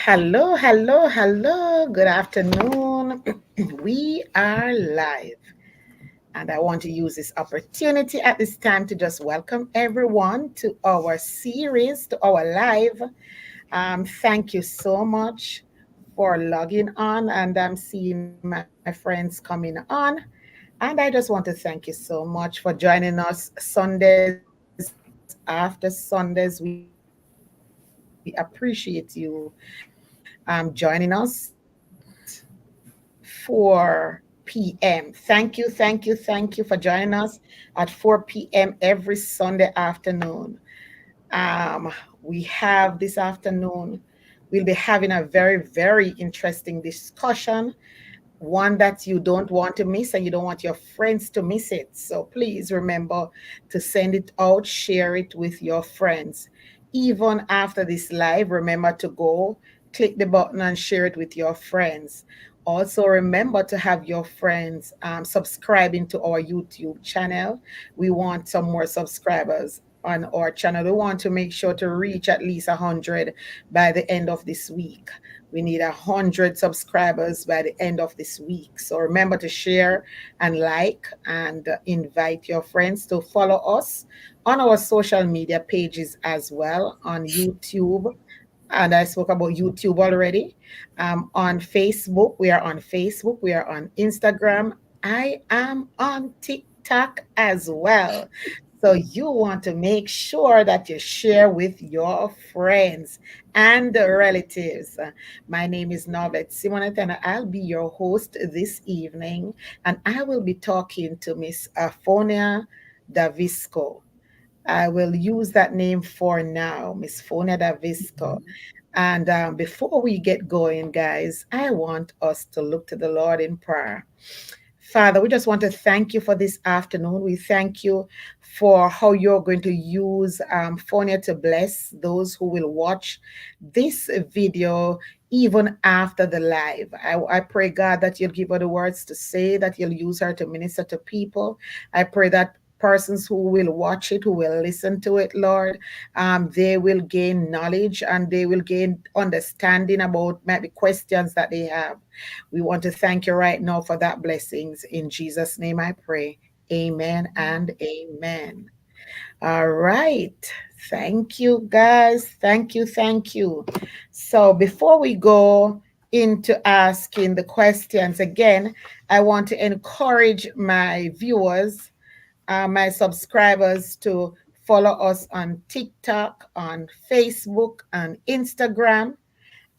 Hello, hello, hello. Good afternoon. We are live. And I want to use this opportunity at this time to just welcome everyone to our series, to our live. Thank you so much for logging on. And I'm seeing my friends coming on. And I just want to thank you so much for joining us Sundays after Sundays. We appreciate you joining us 4 p.m. Thank you, thank you, thank you for joining us at 4 p.m. every Sunday afternoon. Um, we have this afternoon, we'll be having a very, very interesting discussion, one that you don't want to miss and you don't want your friends to miss it. So please remember to send it out, share it with your friends. Even after this live, remember to go click the button and share it with your friends. Also, remember to have your friends subscribing to our YouTube channel. We want some more subscribers on our channel. We want to make sure to reach at least 100 by the end of this week. We need 100 subscribers by the end of this week. So remember to share and like and invite your friends to follow us on our social media pages as well on YouTube. And I spoke about YouTube already. On Facebook, we are on Facebook, we are on Instagram. I am on TikTok as well. So you want to make sure that you share with your friends and relatives. My name is Novlet Simmonette, and I'll be your host this evening. And I will be talking to Miss Fonia Davisco. I will use that name for now, Miss Fonia Davisco. And before we get going, guys, I want us to look to the Lord in prayer. Father, we just want to thank you for this afternoon. We thank you for how you're going to use Fonia to bless those who will watch this video even after the live. I pray, God, that you'll give her the words to say, that you'll use her to minister to people. I pray that persons who will watch it, who will listen to it, Lord, they will gain knowledge and they will gain understanding about maybe questions that they have. We want to thank you right now for that blessings. In Jesus' name I pray. Amen and amen. All right. Thank you, guys. Thank you. Thank you. So before we go into asking the questions again, I want to encourage my viewers, my subscribers to follow us on TikTok, on Facebook, on Instagram,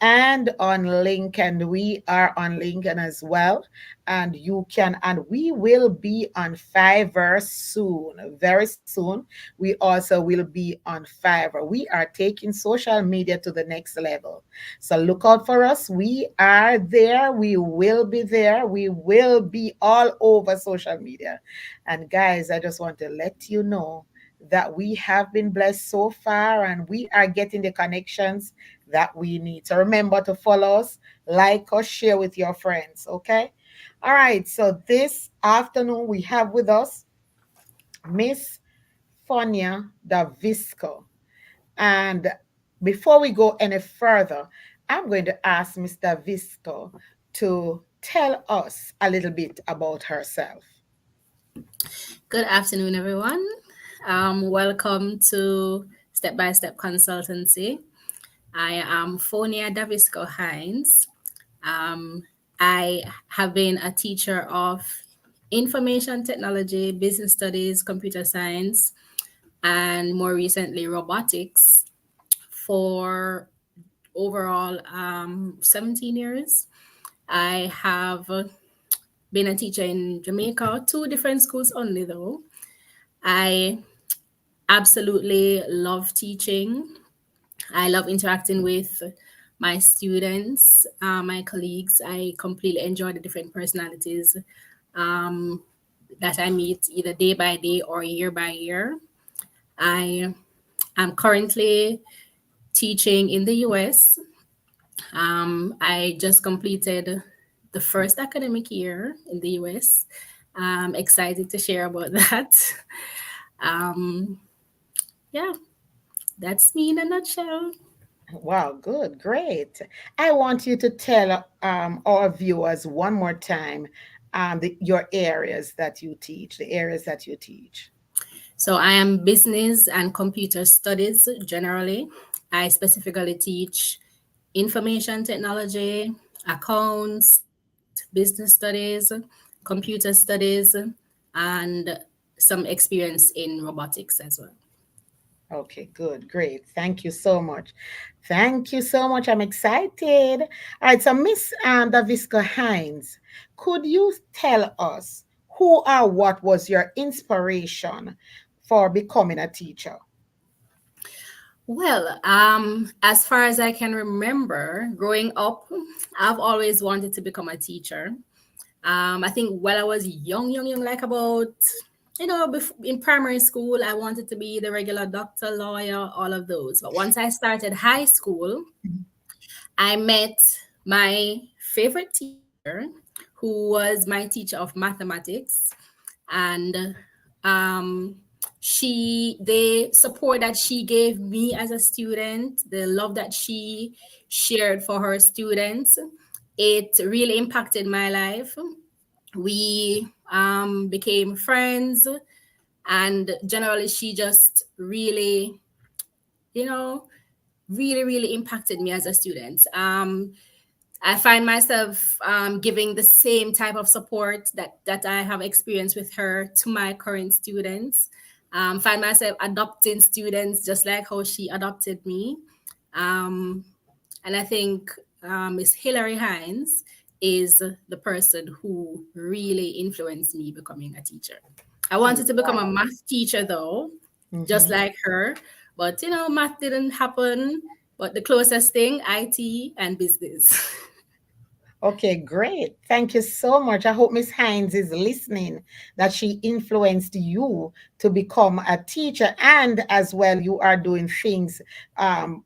and on LinkedIn. We are on LinkedIn as well. And you can, and we will be on Fiverr soon, very soon. We also will be on Fiverr. We are taking social media to the next level. So look out for us. We are there. We will be there. We will be all over social media. And guys, I just want to let you know that we have been blessed so far and we are getting the connections that we need. So remember to follow us, like us, share with your friends. Okay. All right. So this afternoon we have with us Miss Fonia Davisco. And before we go any further, I'm going to ask Miss Davisco to tell us a little bit about herself. Good afternoon, everyone. Welcome to Step by Step Consultancy. I am Fonia Davisco Hines. Um, I have been a teacher of information technology, business studies, computer science, and more recently robotics for overall 17 years. I have been a teacher in Jamaica, two different schools only though. I absolutely love teaching. I love interacting with my students, my colleagues. I completely enjoy the different personalities um, that I meet either day by day or year by year. I am currently teaching in the US. I just completed the first academic year in the US. I'm excited to share about that. Um, yeah, that's me in a nutshell. Wow, good, great. I want you to tell our viewers one more time your areas that you teach, the areas that you teach. So I am business and computer studies generally. I specifically teach information technology, accounts, business studies, computer studies, and some experience in robotics as well. Okay, good, great. Thank you so much. Thank you so much. I'm excited. All right, so Miss Davisco Hines, could you tell us who or what was your inspiration for becoming a teacher? Well, as far as I can remember, growing up, I've always wanted to become a teacher. I think while I was young, like about, in primary school, I wanted to be the regular doctor, lawyer, all of those. But once I started high school, I met my favorite teacher, who was my teacher of mathematics. And um, the support that she gave me as a student, the love that she shared for her students, it really impacted my life. We became friends, and generally, she just really, you know, really impacted me as a student. I find myself giving the same type of support that I have experienced with her to my current students. Find myself adopting students just like how she adopted me. Um, and I think Miss Hilary Hines is the person who really influenced me becoming a teacher. I wanted to become a Wow. math teacher though, just Mhm. like her, but math didn't happen. But the closest thing, IT and business. Okay, great. Thank you so much. I hope Miss Hines is listening, that she influenced you to become a teacher, and as well, you are doing things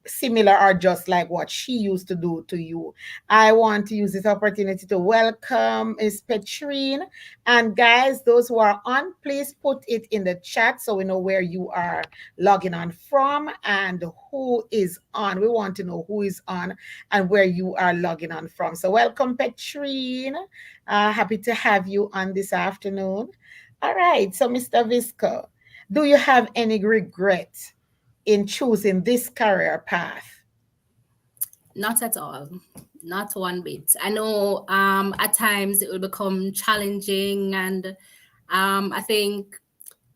similar or just like what she used to do to you. I want to use this opportunity to welcome Miss Petrine. And guys, those who are on, please put it in the chat so we know where you are logging on from and who is on. We want to know who is on and where you are logging on from. So, welcome, Petrine. Happy to have you on this afternoon. All right. So, Mr. Visco, do you have any regret in choosing this career path? Not at all. Not one bit. I know at times it will become challenging, and I think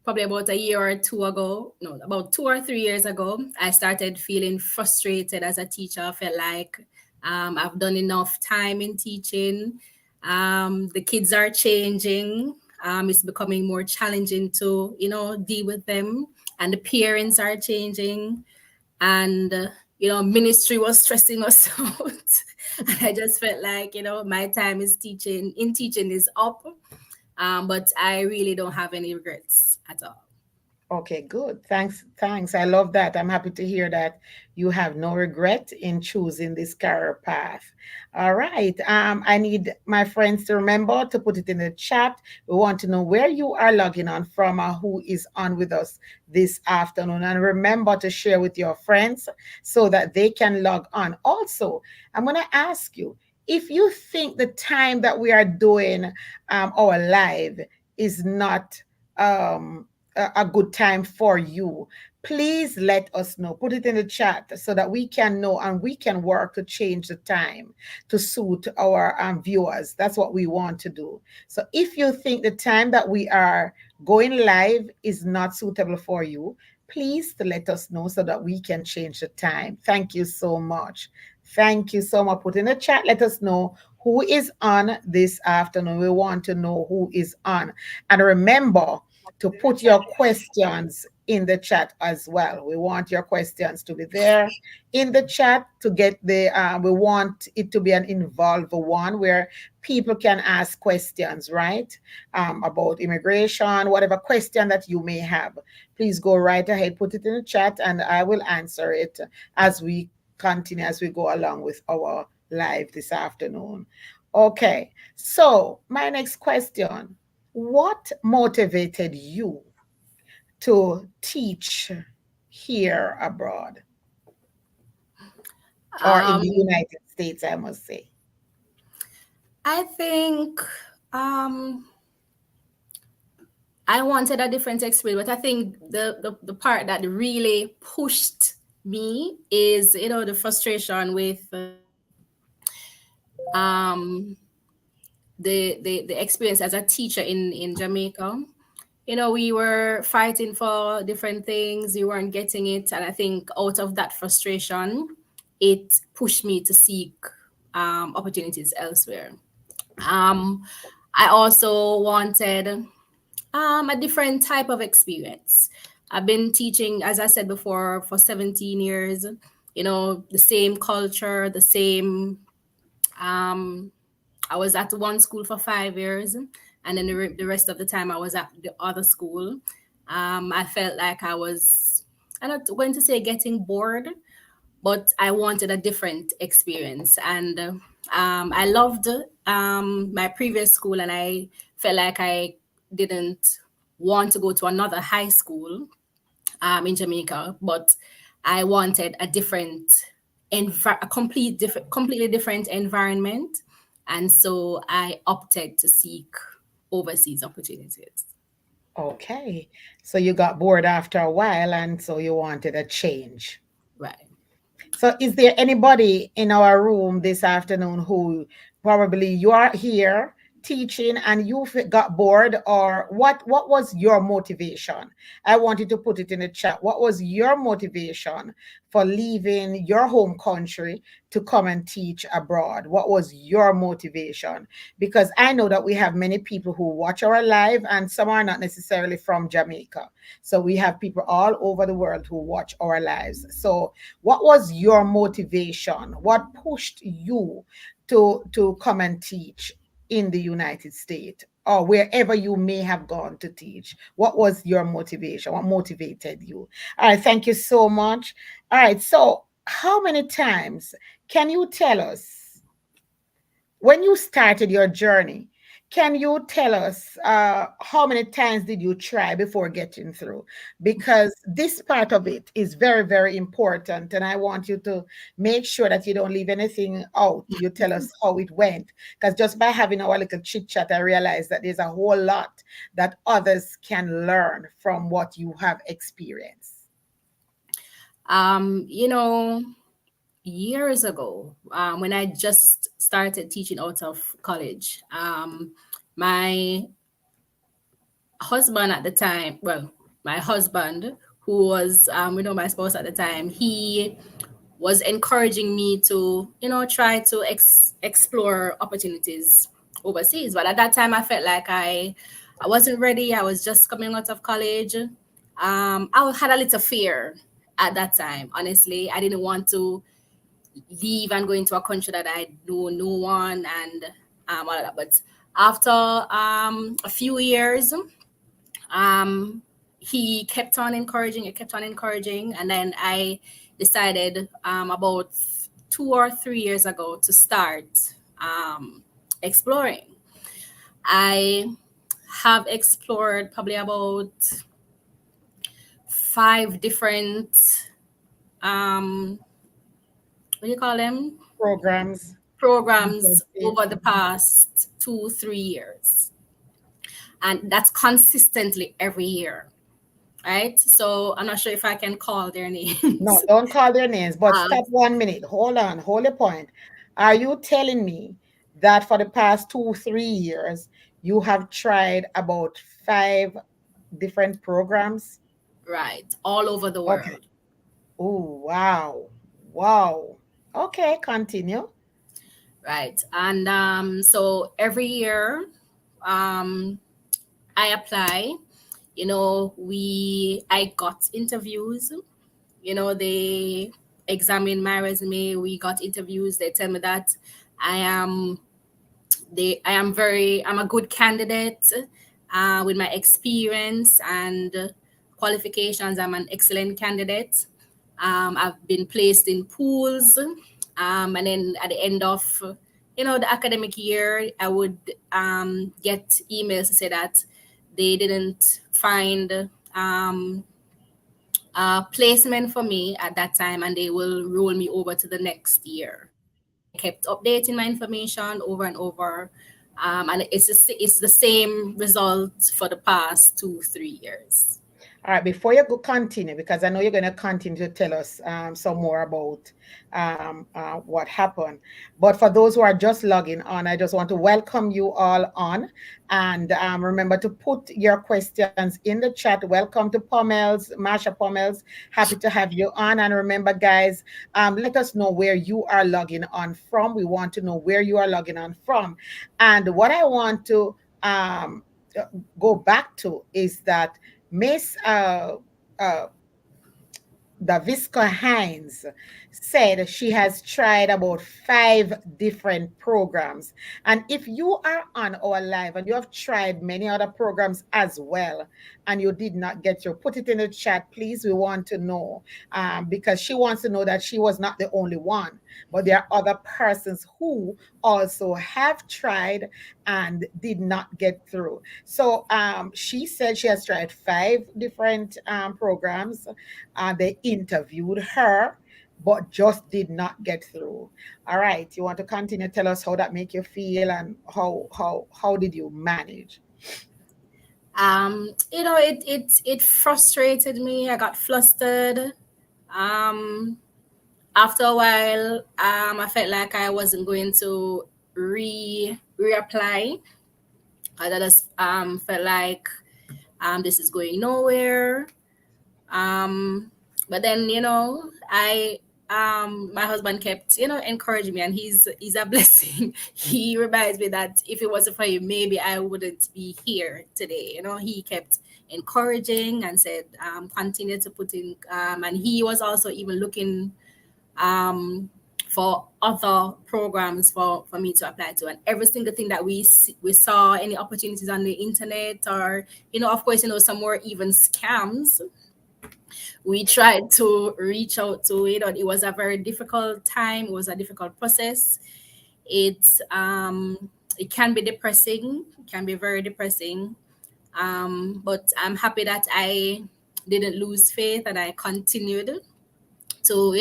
probably about a year or two ago, no, about 2 or 3 years ago, I started feeling frustrated as a teacher. I felt like I've done enough time in teaching. The kids are changing. It's becoming more challenging to, deal with them. And the parents are changing. And, ministry was stressing us out. And I just felt like, my time is teaching is up. But I really don't have any regrets at all. Okay, good. Thanks. Thanks. I love that. I'm happy to hear that you have no regret in choosing this career path. All right. I need my friends to remember to put it in the chat. We want to know where you are logging on from or who is on with us this afternoon. And remember to share with your friends so that they can log on. Also, I'm going to ask you, if you think the time that we are doing our live is not a good time for you, please let us know. Put it in the chat so that we can know and we can work to change the time to suit our viewers. That's what we want to do. So if you think the time that we are going live is not suitable for you, please to let us know so that we can change the time. Thank you so much. Thank you so much. Put in the chat. Let us know who is on this afternoon. We want to know who is on. And remember, to put your questions in the chat as well. We want your questions to be there in the chat to get we want it to be an involved one where people can ask questions, right? About immigration, whatever question that you may have. Please go right ahead, put it in the chat, and I will answer it as we continue, as we go along with our live this afternoon. Okay, so my next question: what motivated you to teach here abroad? or in the Um, United States, I must say? I think um, I wanted a different experience, but I think the part that really pushed me is, the frustration with um, the experience as a teacher in Jamaica. We were fighting for different things, you weren't getting it. And I think out of that frustration, it pushed me to seek opportunities elsewhere. Um, I also wanted a different type of experience. I've been teaching, as I said before, for 17 years, the same culture, the same. Um, I was at one school for 5 years, and then the rest of the time I was at the other school. I felt like I'm not going to say getting bored, but I wanted a different experience. And I loved my previous school, and I felt like I didn't want to go to another high school in Jamaica, but I wanted a different, completely different environment, and so I opted to seek overseas opportunities. Okay. So you got bored after a while, and so you wanted a change. Right. So, is there anybody in our room this afternoon who probably you are here teaching and you got bored, or what was your motivation? I wanted to put it in the chat. What was your motivation for leaving your home country to come and teach abroad? What was your motivation? Because I know that we have many people who watch our live, and some are not necessarily from Jamaica. So we have people all over the world who watch our lives. So what was your motivation? What pushed you to come and teach in the United States or wherever you may have gone to teach? What was your motivation? What motivated you? All right, thank you so much. All right, so how many times can you tell us when you started your journey? Can you tell us how many times did you try before getting through? Because this part of it is very, very important. And I want you to make sure that you don't leave anything out. You tell us how it went. Because just by having our little chit chat, I realized that there's a whole lot that others can learn from what you have experienced. Um, you know, Years ago, when I just started teaching out of college, my husband at the time, well, my husband, who was, my spouse at the time, he was encouraging me to, try to explore opportunities overseas. But at that time, I felt like I wasn't ready. I was just coming out of college. I had a little fear at that time. Honestly, I didn't want to leave and go into a country that I know no one and all of that. But after a few years, um, he kept on encouraging, and then I decided about 2 or 3 years ago to start exploring. I have explored probably about 5 different what do you call them, Programs. programs over the past 2 3 years, and that's consistently every year, right? So I'm not sure if I can call their No, names. don't call their names, but um, stop 1 minute. Hold on, hold a point. Are you telling me that for the past 2, 3 years, you have tried about 5 different programs? right, all over the Okay. world. Oh, wow. Wow. Okay, continue. Right, and so every year um, I apply. I got interviews. They examined my resume. We got interviews. They tell me that I am I'm a good candidate with my experience and qualifications. I'm an excellent candidate. I've been placed in pools, and then at the end of the academic year, I would get emails to say that they didn't find placement for me at that time, and they will roll me over to the next year. I kept updating my information over and over, and it's the same result for the past 2-3 years. All right, before you go continue, because I know you're going to continue to tell us some more about what happened. But for those who are just logging on, I just want to welcome you all on. And remember to put your questions in the chat. Welcome to Pommels, Marsha Pommels. Happy to have you on. And remember, guys, let us know where you are logging on from. We want to know where you are logging on from. And what I want to go back to is that Miss Davisco Hines said she has tried about 5 different programs. And if you are on our live and you have tried many other programs as well, and you did not get your, put it in the chat, please. We want to know, because she wants to know that she was not the only one, but there are other persons who also have tried and did not get through. So she said she has tried 5 different programs. They interviewed her, but just did not get through. All right, you want to continue? Tell us how that make you feel and how did you manage? It frustrated me. I got flustered. After a while, I felt like I wasn't going to reapply. I just felt like this is going nowhere. But then my husband kept encouraging me, and he's a blessing. He reminds me that if it wasn't for him, maybe I wouldn't be here today. He kept encouraging and said continue to put in, and he was also even looking for other programs for me to apply to, and every single thing that we saw, any opportunities on the internet, or of course some more even scams, we tried to reach out to it. It was a very difficult time. It was a difficult process. It can be depressing. It can be very depressing. But I'm happy that I didn't lose faith and I continued to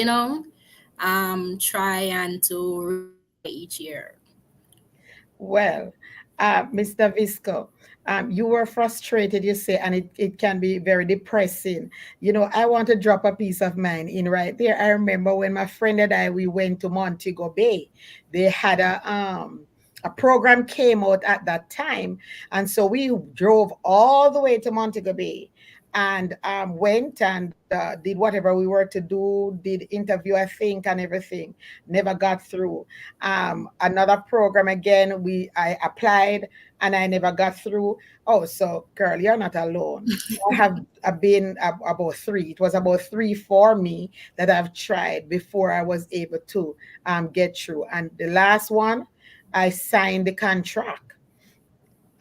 try and to reapply each year. Well, Mr. Visco, you were frustrated, you say, and it can be very depressing. I want to drop a piece of mine in right there. I remember when my friend and I, we went to Montego Bay. They had a program came out at that time. And so we drove all the way to Montego Bay and went and did whatever we were to do, did interview, I think, and everything. Never got through. Another program again, I applied and I never got through. Oh, so girl, you're not alone. I have been about 3. It was about 3 for me that I've tried before I was able to get through. And the last one, I signed the contract.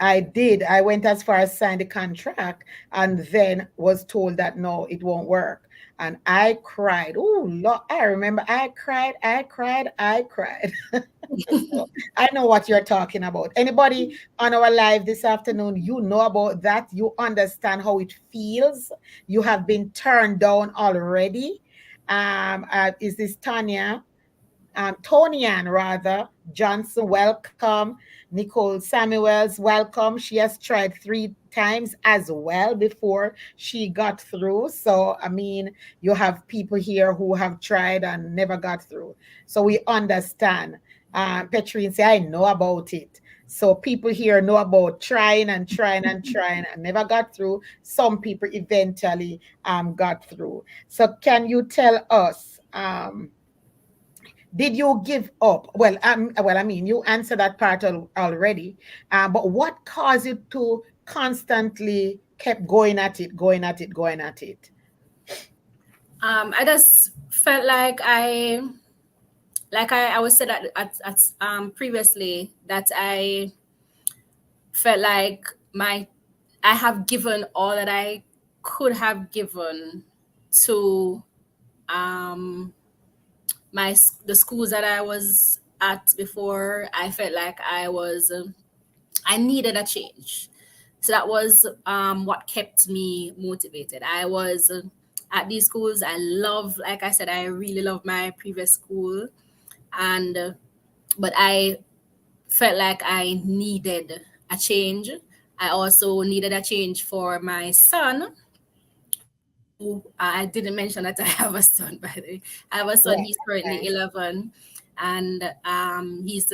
I did. I went as far as sign the contract and then was told that no, it won't work. And I cried. Oh, Lord, I remember I cried. So I know what you're talking about. Anybody on our live this afternoon, you know about that. You understand how it feels. You have been turned down already. Is this Tanya? Tonian rather, Johnson, welcome. Nicole Samuels, welcome. She has tried 3 times as well before she got through. So, I mean, you have people here who have tried and never got through. So we understand. Petrine say, I know about it. So people here know about trying and never got through. Some people eventually got through. So can you tell us, did you give up? Well, I mean, you answered that part already. But what caused you to constantly kept going at it? I just felt like I was said at previously, that I felt like I have given all that I could have given to the schools that I was at before. I felt like I needed a change. So that was what kept me motivated. I at these schools. I love, like I said, I really love my previous school, and but I felt like I needed a change. I also needed a change for my son, who I didn't mention that I have a son, by the way. I have a son, Right. he's currently Okay. 11, and he's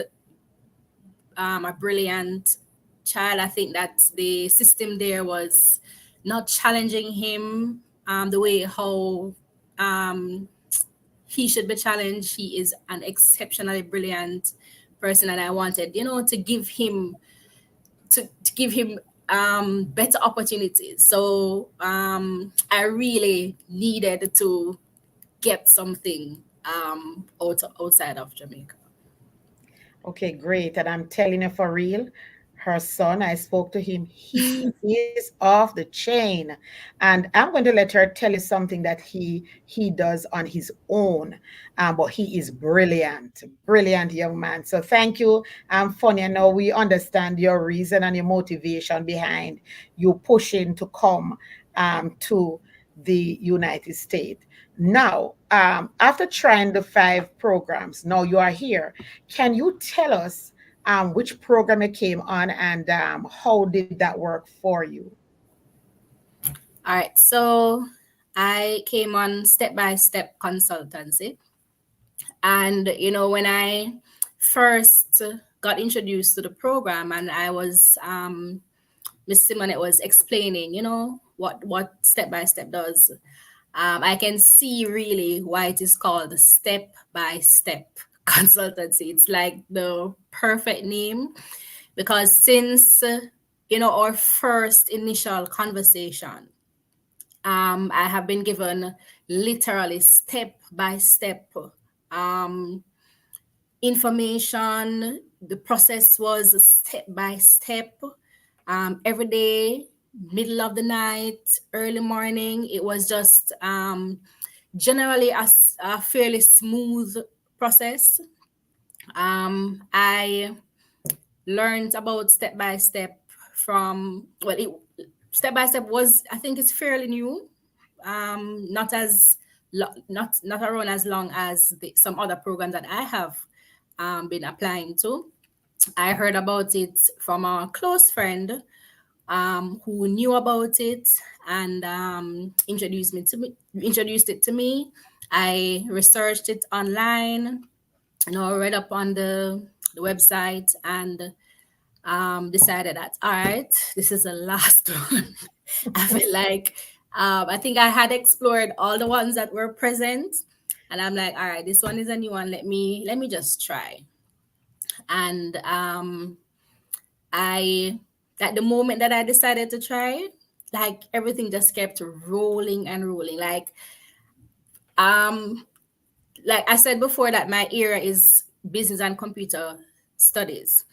a brilliant child. I think that the system there was not challenging him the way how um, he should be challenged. He is an exceptionally brilliant person, and I wanted, to give him better opportunities. So I really needed to get something outside of Jamaica. Okay, great. And I'm telling you for real, her son, I spoke to him, he is off the chain. And I'm going to let her tell you something that he does on his own. But he is brilliant, brilliant young man. So thank you, Funny. I know we understand your reason and your motivation behind you pushing to come to the United States. Now, after trying the 5 programs, now you are here. Can you tell us which program you came on and how did that work for you? All right, so I came on Step by Step Consultancy. And, when I first got introduced to the program, and I was, Miss Simmonette was explaining, what Step by Step does, I can see really why it is called Step by Step Consultancy. It's like the perfect name, because since, our first initial conversation, I have been given literally step by step um, information. The process was step by step, every day, middle of the night, early morning. It was just generally a fairly smooth process. I learned about step by step from, well, step by step was, I think it's fairly new, not as not around as long as some other programs that I have been applying to. I heard about it from a close friend who knew about it and introduced it to me. I researched it online, read up on the website, and decided that, all right, this is the last one. I feel like I think I had explored all the ones that were present, and I'm like, all right, this one is a new one. Let me just try. And I at the moment that I decided to try, like everything just kept rolling and rolling. Um, like I said before, that my area is business and computer studies.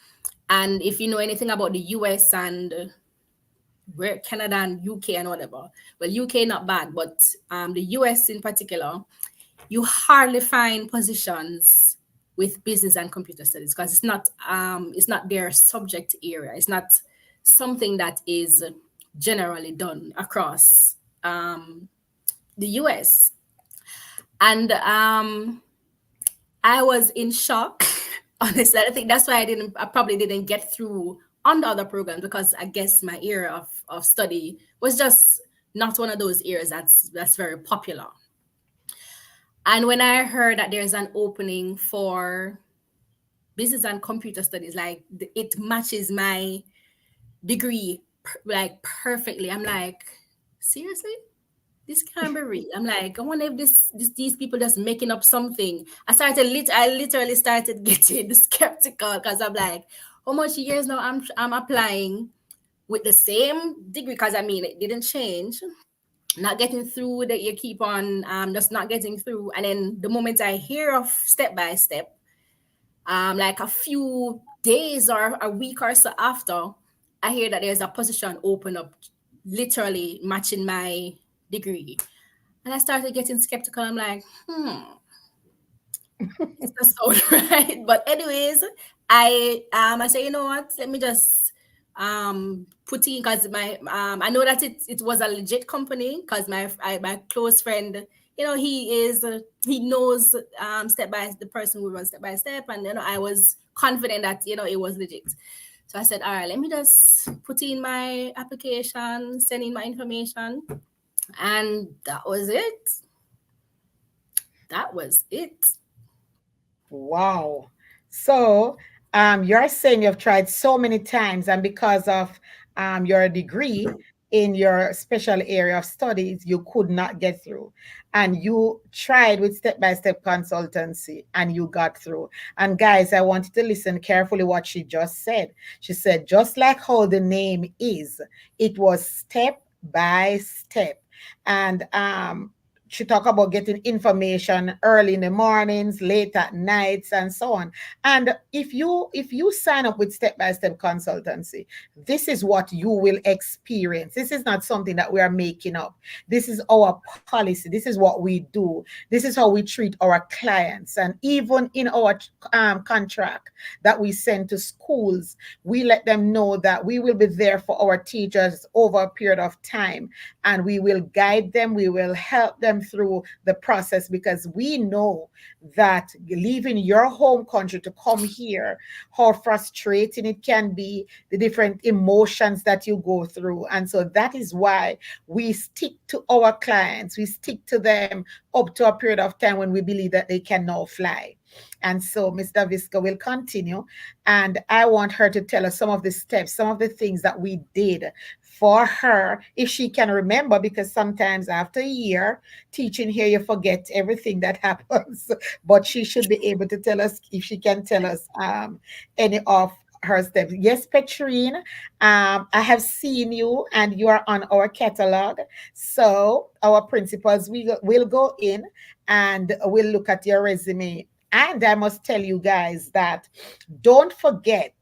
And if you know anything about the US and where Canada and UK and whatever, well, UK not bad, but the US in particular, you hardly find positions with business and computer studies, because it's not their subject area. It's not something that is generally done across the US. And I was in shock. Honestly, I think that's why I probably didn't get through on the other programs, because I guess my area of study was just not one of those areas that's very popular. And when I heard that there's an opening for business and computer studies, like it matches my degree like perfectly. I'm like, seriously? This can't be real. I'm like, I wonder if these people just making up something. I literally started getting skeptical, because I'm like, how much years now I'm applying with the same degree? Because I mean, it didn't change. Not getting through, that you keep on just not getting through. And then the moment I hear of step by step, like a few days or a week or so after, I hear that there's a position open up, literally matching my degree. And I started getting skeptical. I'm like, this doesn't sound right. But anyways, I say, you know what? Let me just putting, because my I know that it was a legit company, because my close friend, he knows step by the person who runs Step by Step, and I was confident that it was legit. So I said, all right, let me just put in my application, send in my information, and that was it. That was it. Wow. So you're saying you've tried so many times, and because of your degree in your special area of studies, you could not get through. And you tried with Step by Step Consultancy and you got through. And guys, I want you to listen carefully what she just said. She said, just like how the name is, it was step by step. And she talked about getting information early in the mornings, late at nights, and so on. And if you sign up with Step by Step Consultancy, this is what you will experience. This is not something that we are making up. This is our policy. This is what we do. This is how we treat our clients. And even in our contract that we send to schools, we let them know that we will be there for our teachers over a period of time, and we will guide them. We will help them through the process, because we know that leaving your home country to come here, how frustrating it can be, the different emotions that you go through. And so that is why we stick to our clients. We stick to them up to a period of time when we believe that they can now fly. And so Ms. Davisco will continue. And I want her to tell us some of the steps, some of the things that we did for her, if she can remember, because sometimes after a year teaching here, you forget everything that happens. But she should be able to tell us, if she can tell us any of her steps. Yes, Petrine, I have seen you and you are on our catalog. So our principals will go in and we'll look at your resume. And I must tell you guys that don't forget,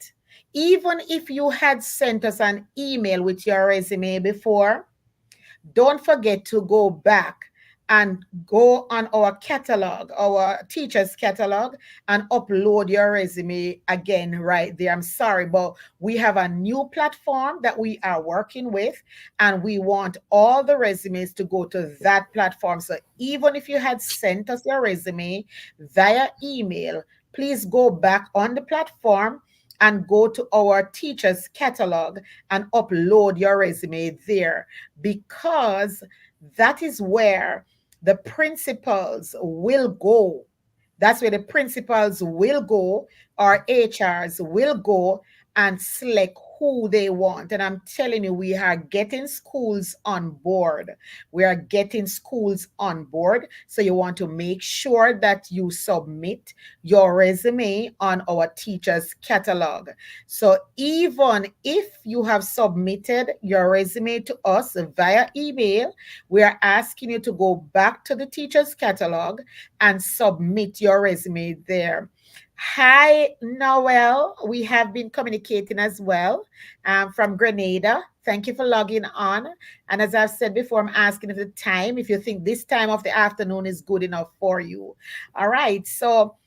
even if you had sent us an email with your resume before, don't forget to go back and go on our catalog, our teacher's catalog, and upload your resume again right there. I'm sorry, but we have a new platform that we are working with, and we want all the resumes to go to that platform. So even if you had sent us your resume via email, please go back on the platform and go to our teacher's catalog and upload your resume there, because that is where the principals will go. That's where the principals will go, or HRs will go and select who they want. And I'm telling you, we are getting schools on board. We are getting schools on board. So you want to make sure that you submit your resume on our teacher's catalog. So even if you have submitted your resume to us via email, we are asking you to go back to the teacher's catalog and submit your resume there. Hi, Noel. We have been communicating as well from Grenada. Thank you for logging on. And as I've said before, I'm asking at the time if you think this time of the afternoon is good enough for you. All right. So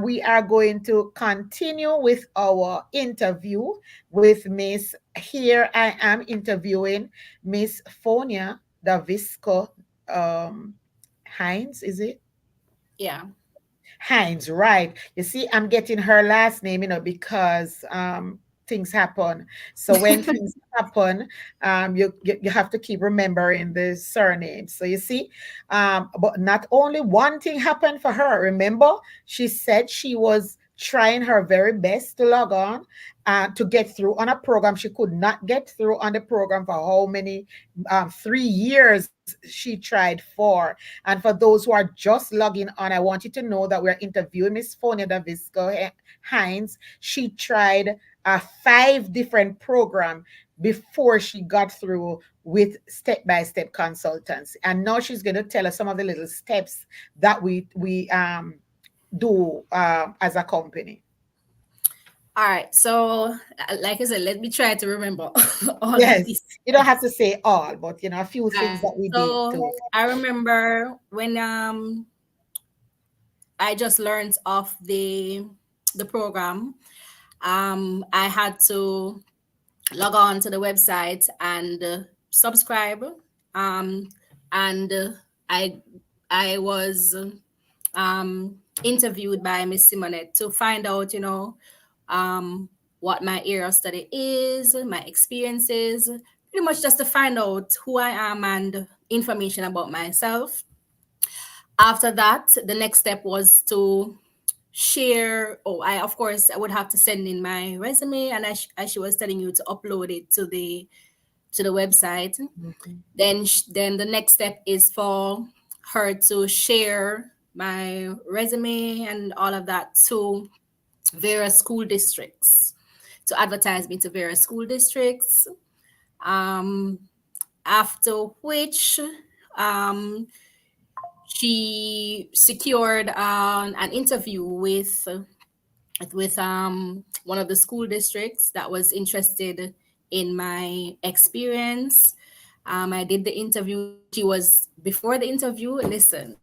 we are going to continue with our interview with Miss. Here I am interviewing Miss Fonia Davisco Hines, is it? Yeah. Hines, right. You see, I'm getting her last name, because things happen. So when things happen, you have to keep remembering the surname. So you see, but not only one thing happened for her. Remember, she said she was trying her very best to log on to get through on a program. She could not get through on the program for how many 3 years she tried for. And for those who are just logging on, I want you to know that we're interviewing Miss Fonia Davisco Hines. She tried 5 different programs before she got through with Step by Step Consultancy. And now she's going to tell us some of the little steps that we do as a company. All right. So, like I said, let me try to remember all of Yes, these you don't have steps. to say all, but a few things that we did So too. I remember when I just learned of the program. I had to log on to the website and subscribe. And I was interviewed by Miss Simmonette to find out, what my area of study is, my experiences, pretty much just to find out who I am and information about myself. After that, the next step was to share. Oh, I of course I would have to send in my resume, and as she was telling you, to upload it to the website. Mhm. Then the next step is for her to share my resume and all of that to various school districts, to advertise me to various school districts. Um, After which, um, she secured an interview with one of the school districts that was interested in my experience. I did the interview. She was before the interview. Listen,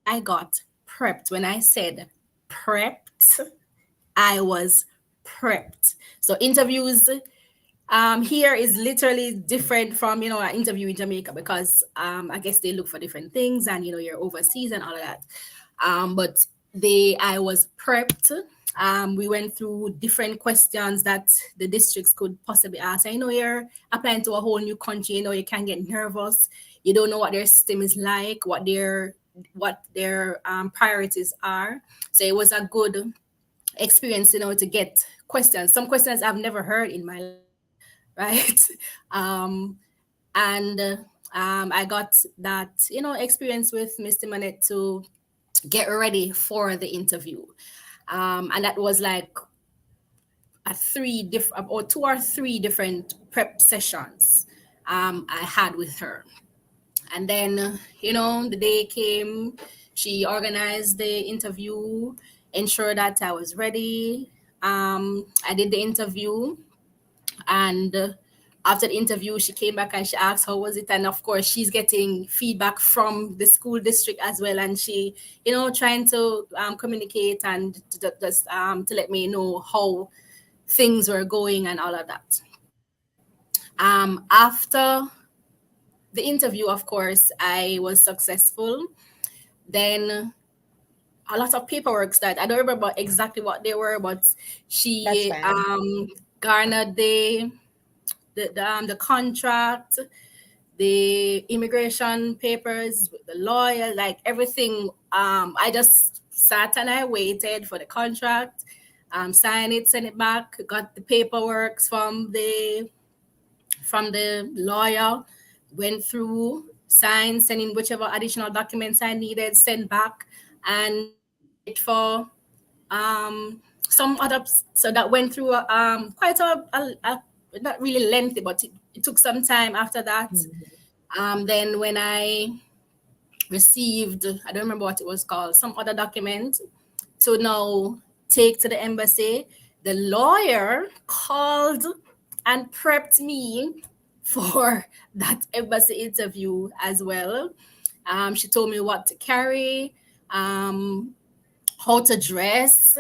I got prepped. When I said prepped, I was prepped. So interviews here is literally different from an interview in Jamaica, because I guess they look for different things, and you're overseas and all of that. But I was prepped. We went through different questions that the districts could possibly ask. I know you're applying to a whole new country. You can get nervous. You don't know what their system is like, what their priorities are. So it was a good experience, to get questions. Some questions I've never heard in my life, right? um, and I got that experience with Mr. Manette to get ready for the interview, and that was like a three different or two or three different prep sessions I had with her. And then the day came, she organized the interview, ensured that I was ready. I did the interview, and after the interview, she came back and she asked how was it, and of course she's getting feedback from the school district as well, and she trying to communicate and to let me know how things were going and all of that. After the interview, of course, I was successful. Then a lot of paperwork started. I don't remember exactly what they were, but That's she fine. garnered the contract, the immigration papers, the lawyer, like everything. I just sat and I waited for the contract, sign it, send it back, got the paperwork from the lawyer, went through, signed, send in whichever additional documents I needed, send back, and wait for some other. So that went through quite a not really lengthy, but it took some time after that. Mhm. Then when I received, I don't remember what it was called, some other document to now take to the embassy, the lawyer called and prepped me for that embassy interview as well. She told me what to carry, um, how to dress,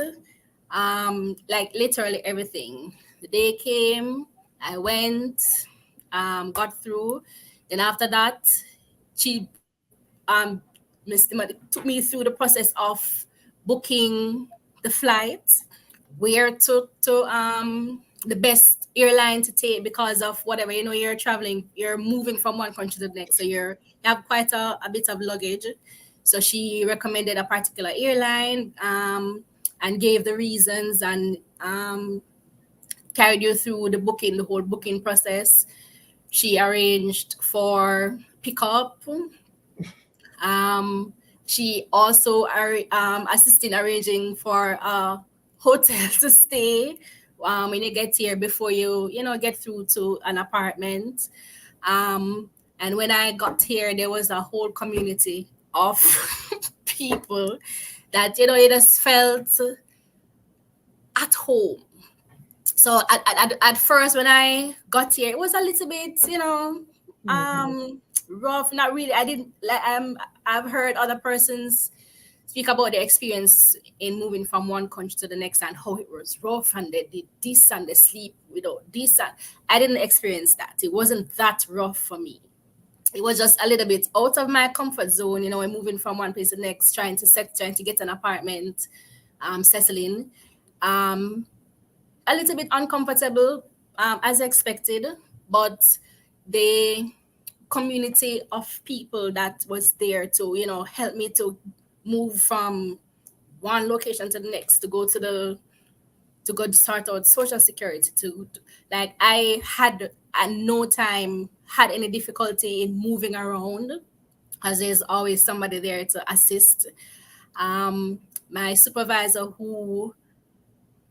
like literally everything. The day came, I went, got through. Then after that, she Miss Timothy took me through the process of booking the flight, where to the best airline to take, because of whatever you're traveling, you're moving from one country to the next, so you have quite a bit of luggage. So she recommended a particular airline, and gave the reasons, and carried you through the whole booking process. She arranged for pickup. Um, she also assisted arranging for a hotel to stay when you get here, before you get through to an apartment. And when I got here, there was a whole community of people that you just felt at home. So at first when I got here, it was a little bit, Mhm. rough. Not really. I didn't like. I've heard other persons speak about the experience in moving from one country to the next and how it was rough and they did this and they sleep without this. And I didn't experience that. It wasn't that rough for me. It was just a little bit out of my comfort zone, you know, and moving from one place to the next, trying to get an apartment, settling. A little bit uncomfortable, as expected, but the community of people that was there to, you know, help me to move from one location to the next, to go to sort out social security, like I had at no time had any difficulty in moving around, because there's always somebody there to assist. My supervisor, who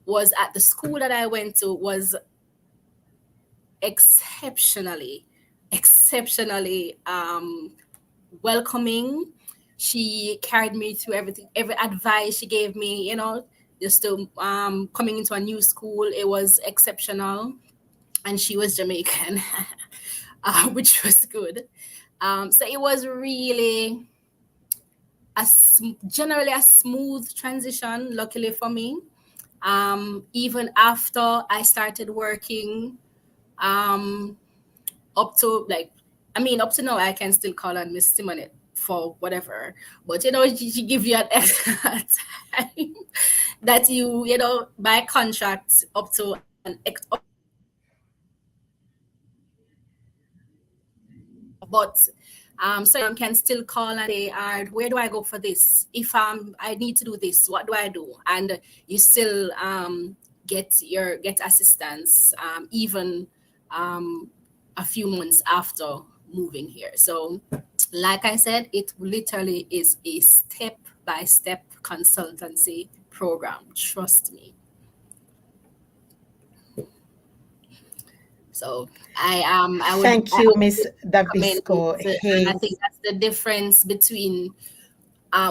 was at the school that I went to, was exceptionally welcoming. She carried me through everything, every advice she gave me, you know, just to coming into a new school. It was exceptional. And she was Jamaican, which was good. So it was really generally a smooth transition, luckily for me. Even after I started working, up to now, I can still call on Miss Simmonette for whatever, but you know, she give you an extra time that you know, by contract up to an but so you can still call and say, where do I go for this? If I need to do this, what do I do? And you still get assistance, even a few months after moving here. So like I said, it literally is a step-by-step consultancy program. Trust me. So I would Thank you, Miss Davisco. I think that's the difference between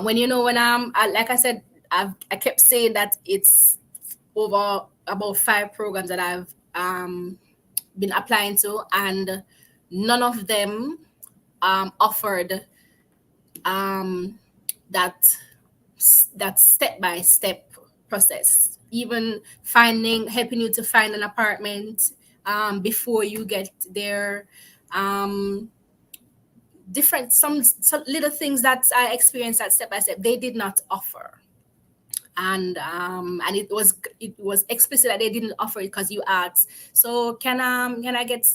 when I'm like I said, I kept saying that it's over about 5 programs that I've been applying to, and none of them offered that step-by-step process, even helping you to find an apartment before you get there. Different some little things that I experienced at step by step, they did not offer. And it was explicit that they didn't offer it, because you asked, so can I get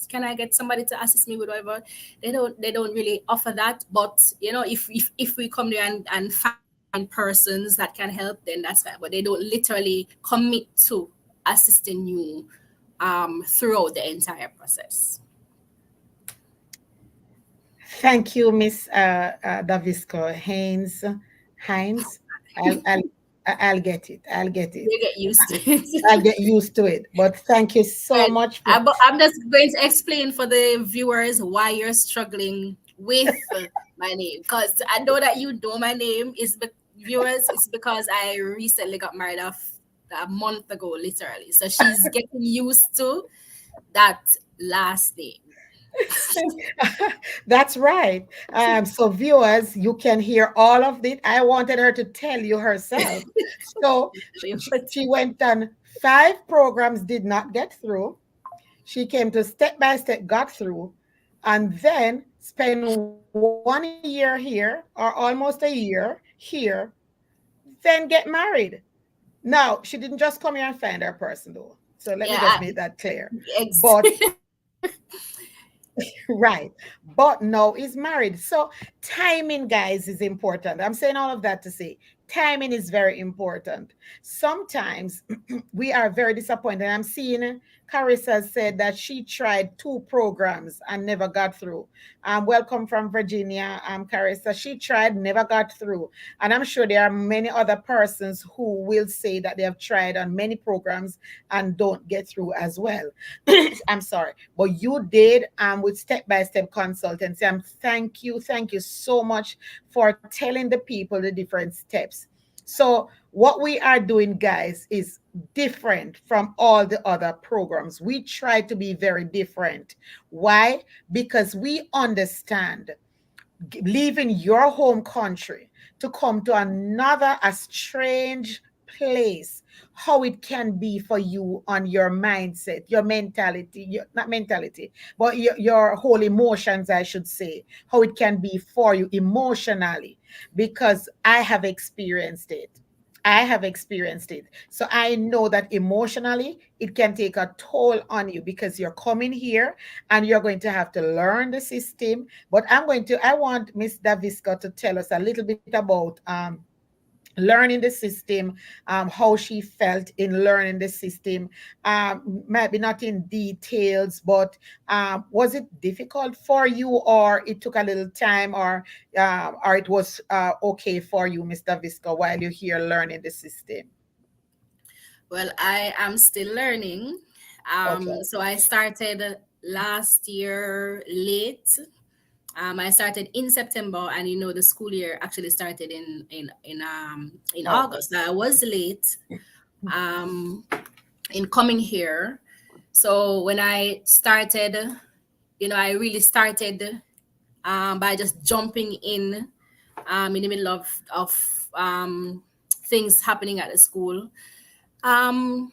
somebody to assist me with whatever. They don't really offer that. But you know, if we come there and find persons that can help, then that's fine. But they don't literally commit to assisting you throughout the entire process. Thank you, Miss Davisco. Hines. I'll get it. You get used to it. I'll get used to it. But thank you so much. I'm just going to explain for the viewers why you're struggling with my name, because I know that you know my name viewers. It's because I recently got married a month ago, literally. So she's getting used to that last name. That's right. So viewers, you can hear all of it. I wanted her to tell you herself. So she went on 5 programs, did not get through. She came to step by step, got through, and then spent 1 year here, or almost a year here, then get married. Now, she didn't just come here and find her person, though. So let me just make that clear. But right. But no, is married. So timing, guys, is important. I'm saying all of that to say timing is very important. Sometimes we are very disappointed. I'm seeing Carissa said that she tried 2 programs and never got through. Welcome from Virginia, Carissa. She tried, never got through. And I'm sure there are many other persons who will say that they have tried on many programs and don't get through as well. I'm sorry. But you did with Step by Step Consultancy. Thank you so much for telling the people the different steps. So what we are doing, guys, is different from all the other programs. We try to be very different. Why? Because we understand leaving your home country to come to another, a strange place, how it can be for you on your mindset, your mentality, not mentality, but your whole emotions, I should say, how it can be for you emotionally, because I have experienced it. I have experienced it. So I know that emotionally it can take a toll on you because you're coming here and you're going to have to learn the system. But I want Miss Davisco to tell us a little bit about learning the system, how she felt in learning the system. Maybe not in details, but was it difficult for you, or it took a little time, or it was okay for you, Mr. Visco, while you're here learning the system? Well, I am still learning. Okay. So I started last year late. I started in September, and the school year actually started in August. August. I was late um, in coming here. So when I started, I really started by just jumping in the middle of things happening at the school. Um,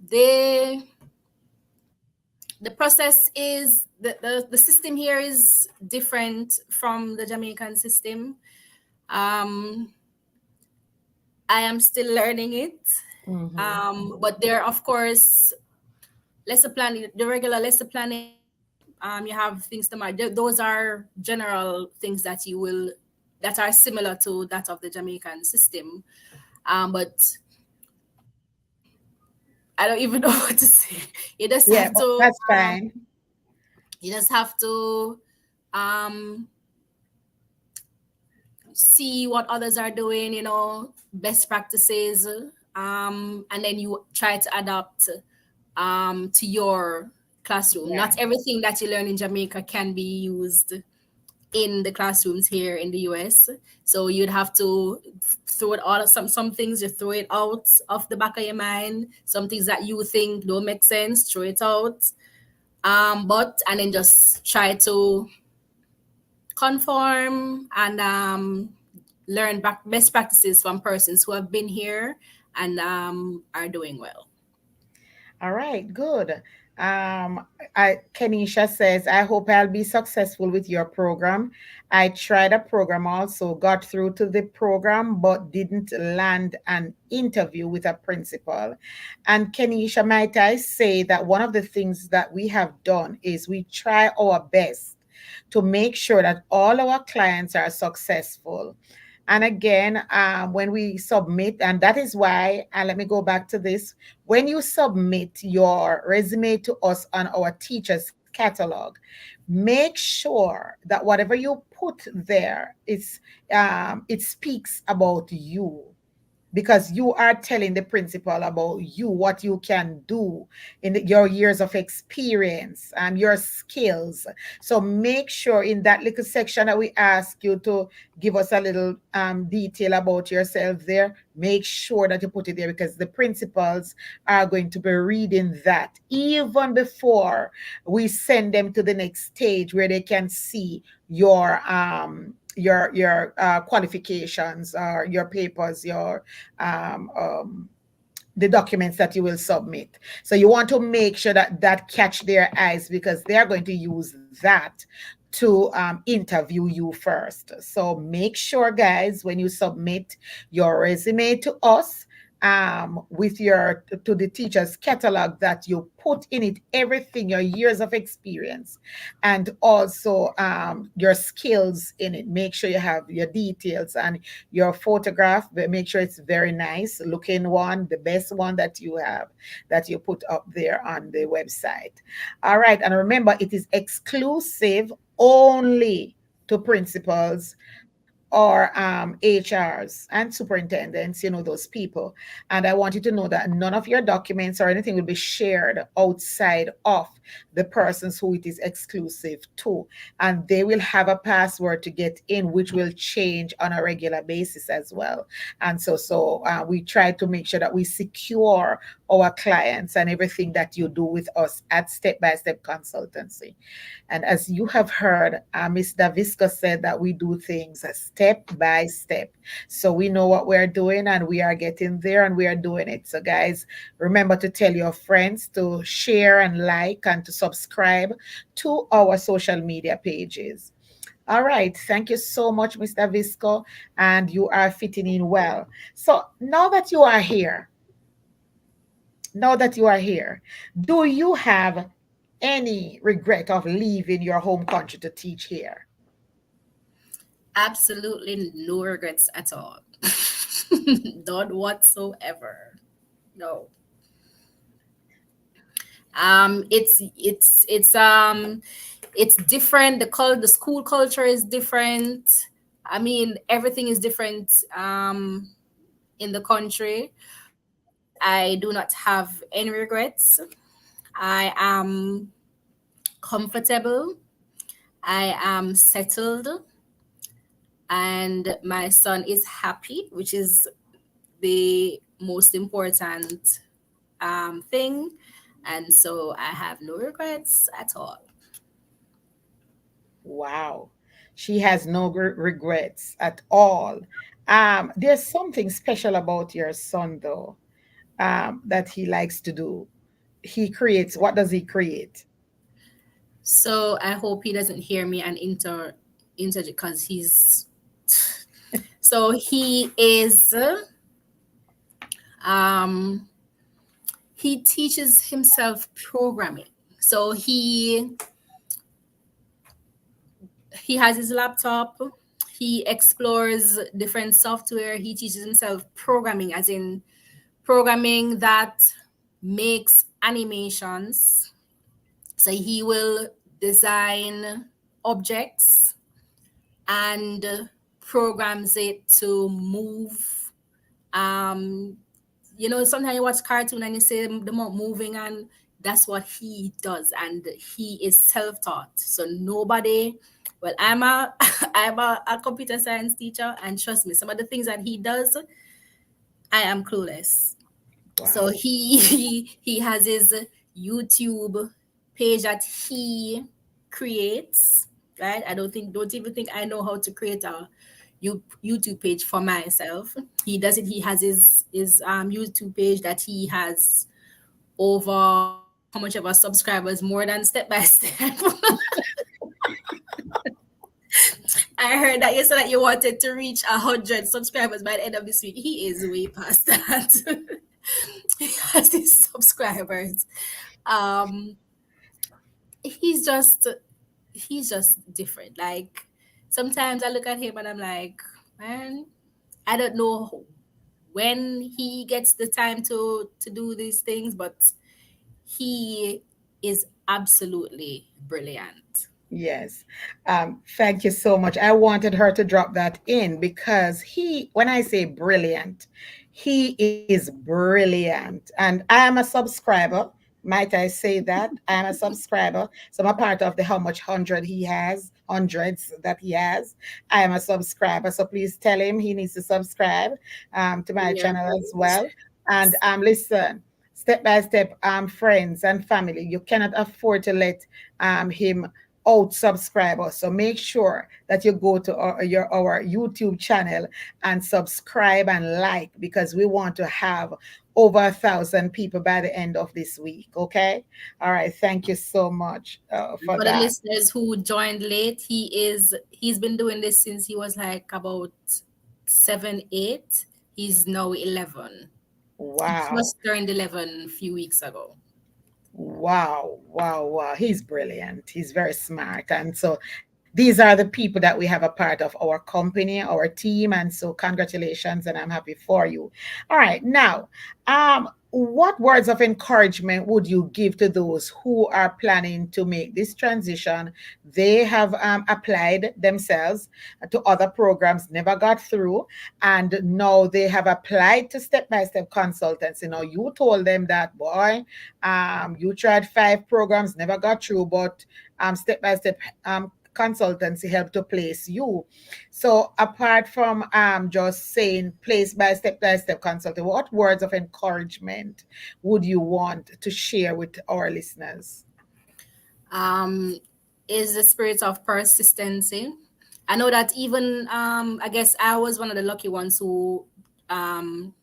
the the process is the system here is different from the Jamaican system. Um, I am still learning it, Mm-hmm. but there are, of course, lesson planning, the regular lesson planning. You have things to mind. Those are general things that are similar to that of the Jamaican system. But I don't even know what to say. You just Yeah, have but to that's fine. you just have to um, see what others are doing, best practices, and then you try to adapt to your classroom. Yeah. Not everything that you learn in Jamaica can be used in the classrooms here in the US. So you'd have to throw it all. Some things you throw it out of the back of your mind. Some things that you think don't make sense, throw it out. But and then just try to conform and learn best practices from persons who have been here and are doing well. All right, good. Kenisha says, I hope I'll be successful with your program. I tried a program also, got through to the program, but didn't land an interview with a principal. And Kenisha, might I say that one of the things that we have done is we try our best to make sure that all our clients are successful. And again, when we submit, and that is why, and let me go back to this, when you submit your resume to us on our teachers catalog, make sure that whatever you put there is it speaks about you, because you are telling the principal about you, what you can do in your years of experience and your skills. So make sure in that little section that we ask you to give us a little detail about yourself there, make sure that you put it there, because the principals are going to be reading that even before we send them to the next stage where they can see your qualifications or your papers, your um, um, the documents that you will submit. So you want to make sure that that catch their eyes, because they are going to use that to interview you first. So make sure, guys, when you submit your resume to us, with your to the teacher's catalog, that you put in it everything, your years of experience, and also your skills in it. Make sure you have your details and your photograph, but make sure it's very nice looking one, the best one that you have, that you put up there on the website. All right, and remember, it is exclusive only to principals or HRs and superintendents, those people. And I want you to know that none of your documents or anything will be shared outside of the persons who it is exclusive to. And they will have a password to get in, which will change on a regular basis as well. And so we try to make sure that we secure our clients and everything that you do with us at Step by Step Consultancy. And as you have heard, Ms. Davisco said that we do things step by step. So we know what we're doing and we are getting there and we are doing it. So, guys, remember to tell your friends to share and like and to subscribe to our social media pages. All right. Thank you so much, Mr. Visco. And you are fitting in well. So now that you are here, do you have any regret of leaving your home country to teach here? Absolutely no regrets at all. None whatsoever. No. It's different. The school culture is different. I mean, everything is different in the country, but I do not have any regrets. I am comfortable. I am settled, and my son is happy, which is the most important thing. And so I have no regrets at all. Wow. She has no regrets at all. There's something special about your son, though, that he likes to do. He creates, what does he create? So I hope he doesn't hear me and interject because so he is um he teaches himself programming. So he has his laptop. He explores different software. He teaches himself programming, as in programming that makes animations. So he will design objects and programs it to move. Um, sometimes you watch cartoon and you see them moving, and that's what he does. And he is self-taught. So nobody, well, I'm a I'm a computer science teacher, and trust me, some of the things that he does, I am clueless. So Wow. he has his YouTube page that he creates, right? Don't even think I know how to create a YouTube page for myself. He does it. He has his YouTube page that he has over how much of our subscribers, more than Step by Step. I heard that you said that you wanted to reach 100 subscribers by the end of this week. He is way past that. He has his subscribers. Um, he's just he's just different. Like, sometimes I look at him and I'm like, man, I don't know when he gets the time to do these things, but he is absolutely brilliant. Yes. Thank you so much. I wanted her to drop that in because when I say brilliant, he is brilliant. And I am a subscriber. Might I say that? I am a subscriber. So I'm a part of the how much hundreds that he has. I am a subscriber. So please tell him he needs to subscribe to my Yeah. channel as well. And listen, step by step, friends and family, you cannot afford to let him out subscribers. So make sure that you go to our YouTube channel and subscribe and like, because we want to have over 1,000 people by the end of this week. Okay. All right. Thank you so much for For the that. listeners who joined late, he's been doing this since he was like about 7, 8. He's now 11. He Wow. just turned 11 a few weeks ago. Wow, wow, wow. He's brilliant. He's very smart. And so these are the people that we have a part of our company, our team. And so congratulations, and I'm happy for you. All right. Now, what words of encouragement would you give to those who are planning to make this transition? They have applied themselves to other programs, never got through, and now they have applied to Step by Step Consultancy. Now you told them that, boy, you tried 5 programs, never got through, but Step by Step consultancy help to place you. So apart from just saying place by step consulting, what words of encouragement would you want to share with our listeners? um, is the spirit of persistency. I know that even I guess I was one of the lucky ones um,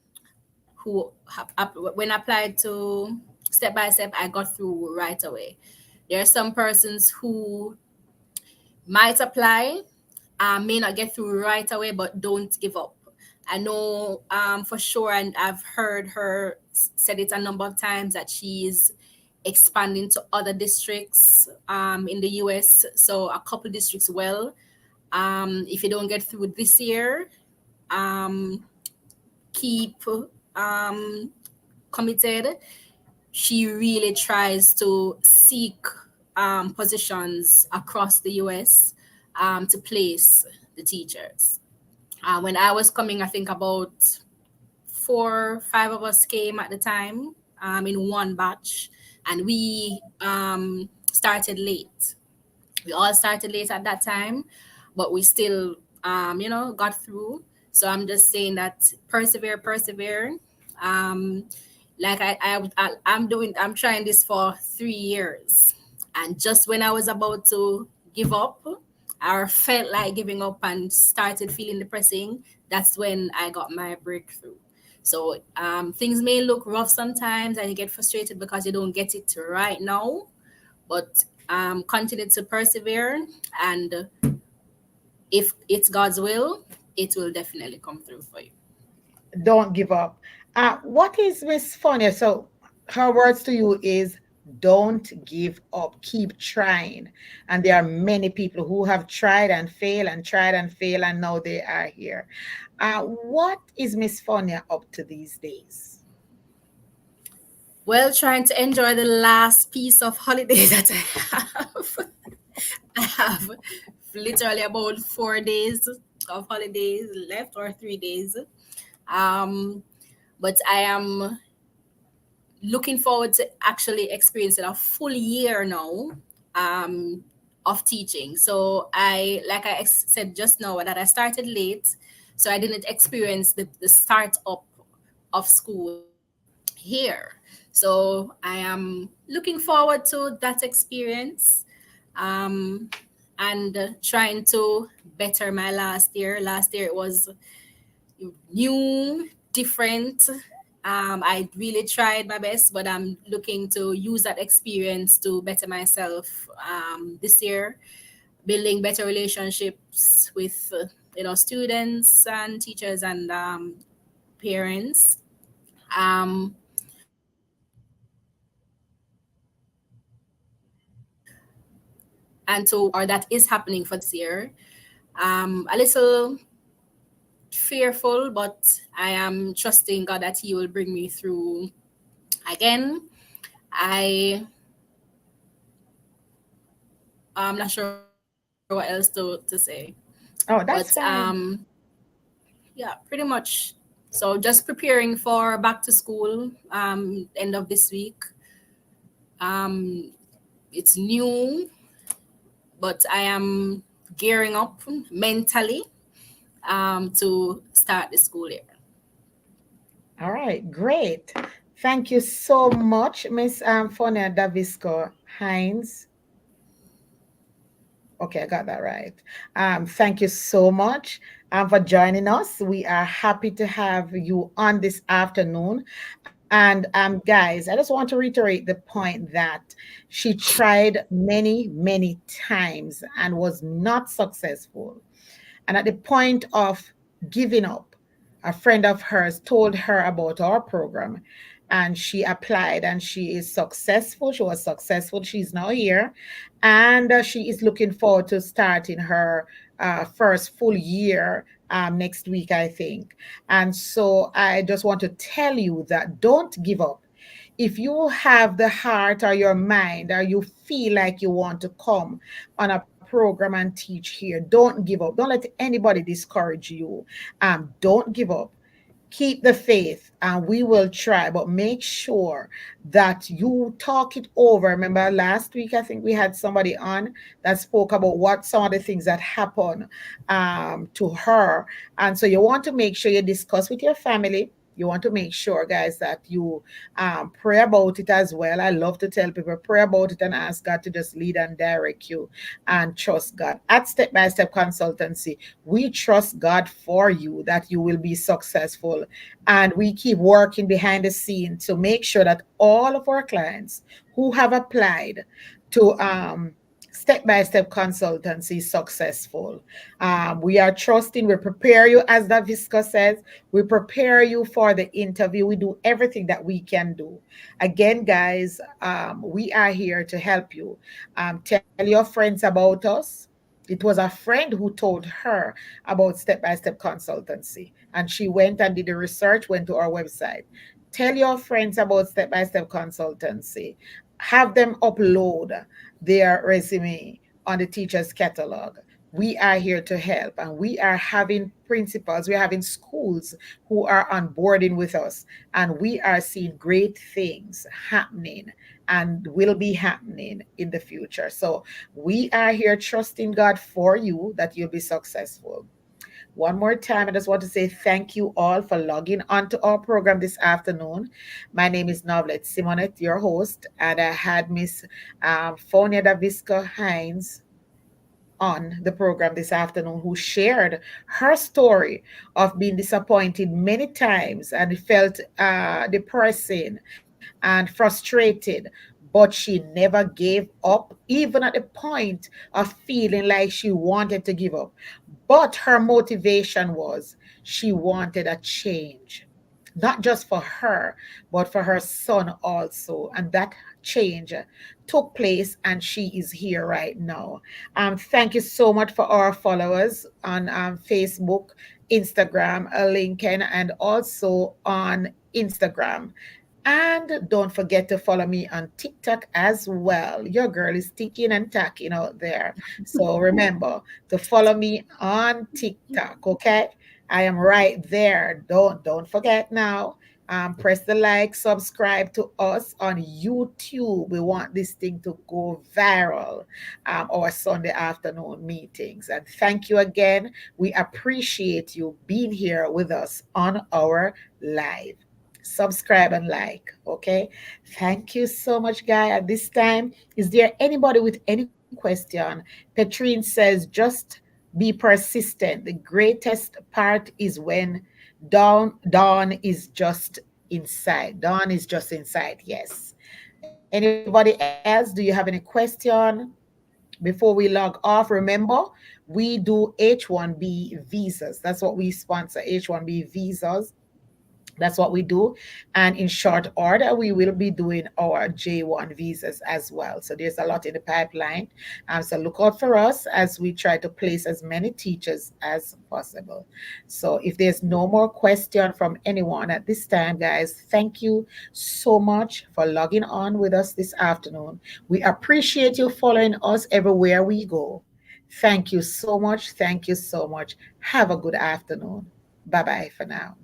when I applied to Step by Step, I got through right away. There are some persons who might apply, may not get through right away, but don't give up. I know for sure, and I've heard her said it a number of times that she's expanding to other districts in the US. So a couple districts. Well, if you don't get through this year, um, keep committed. She really tries to seek positions across the US to place the teachers. When I was coming, I think about 5 of us came at the time in one batch, and we started late. We all started late at that time, but we still, got through. So I'm just saying that persevere. Um, like I'm trying this for 3 years, and just when I was about to give up, or felt like giving up and started feeling depressing, that's when I got my breakthrough. So things may look rough sometimes, and you get frustrated because you don't get it right now, but continue to persevere, and if it's God's will, it will definitely come through for you. Don't give up. What is Miss Fonia? So her words to you is don't give up, keep trying. And there are many people who have tried and failed and tried and failed, and now they are here. What is Miss Fonia up to these days? Well, trying to enjoy the last piece of holiday that I have. I have literally about 4 days of holidays left, or 3 days. Um, but I am looking forward to actually experiencing a full year now of teaching. So like I said just now, that I started late, so I didn't experience the start up of school here. So I am looking forward to that experience, um, and trying to better my last year. Last year it was new, different. I really tried my best, but I'm looking to use that experience to better myself this year, building better relationships with students and teachers and parents. Um, and to or that is happening for this year. A little fearful, but I am trusting God that He will bring me through again. I'm not sure what else to say, but Oh, that's fine. yeah, pretty much. So just preparing for back to school end of this week. Um, it's new, but I am gearing up mentally to start the school year. All right, great. Thank you so much, Miss Fonia Davisco Hines. Okay, I got that right. Thank you so much for joining us. We are happy to have you on this afternoon. And guys, I just want to reiterate the point that she tried many, many times and was not successful. And at the point of giving up, a friend of hers told her about our program, and she applied, and she is successful. She was successful. She's now here, and she is looking forward to starting her first full year next week, I think. And so I just want to tell you that don't give up. If you have the heart or your mind or you feel like you want to come on a program and teach here, don't give up. Don't let anybody discourage you. Don't give up. Keep the faith and we will try, but make sure that you talk it over. Remember last week I think we had somebody on that spoke about what some of the things that happen to her, and so you want to make sure you discuss with your family. You want to make sure, guys, that you pray about it as well. I love to tell people, pray about it and ask God to just lead and direct you and trust God. At Step by Step Consultancy, we trust God for you that you will be successful. And we keep working behind the scene to make sure that all of our clients who have applied to Step by Step Consultancy is successful. We are trusting, we prepare you, as Davisco says, we prepare you for the interview. We do everything that we can do. Again, guys, we are here to help you. Tell your friends about us. It was a friend who told her about Step by Step Consultancy, and she went and did the research, went to our website. Tell your friends about Step by Step Consultancy. Have them upload their resume on the teacher's catalog. We are here to help, and we are having principals, we're having schools who are onboarding with us, and we are seeing great things happening and will be happening in the future. So we are here trusting God for you that you'll be successful. One more time, I just want to say thank you all for logging onto our program this afternoon. My name is Novlet Simmonette, your host, and I had Miss Fonia Davisco Hines on the program this afternoon, who shared her story of being disappointed many times and felt depressing and frustrated, but she never gave up, even at the point of feeling like she wanted to give up. But her motivation was she wanted a change, not just for her, but for her son also. And that change took place, and she is here right now. Thank you so much for our followers on Facebook, Instagram, LinkedIn, and also on Instagram. And don't forget to follow me on TikTok as well. Your girl is ticking and tacking out there. So remember to follow me on TikTok, okay? I am right there. Don't forget now. Press the like, subscribe to us on YouTube. We want this thing to go viral. Our Sunday afternoon meetings. And thank you again. We appreciate you being here with us on our live. Subscribe and like, okay? Thank you so much, guy. At this time, is there anybody with any question? Petrine says, just be persistent. The greatest part is when dawn is just inside. Dawn is just inside. Yes. Anybody else? Do you have any question? Before we log off, remember, we do H1B visas. That's what we sponsor, H1B visas. That's what we do. And in short order, we will be doing our J1 visas as well. So there's a lot in the pipeline. So look out for us as we try to place as many teachers as possible. So if there's no more question from anyone at this time, guys, thank you so much for logging on with us this afternoon. We appreciate you following us everywhere we go. Thank you so much. Thank you so much. Have a good afternoon. Bye bye for now.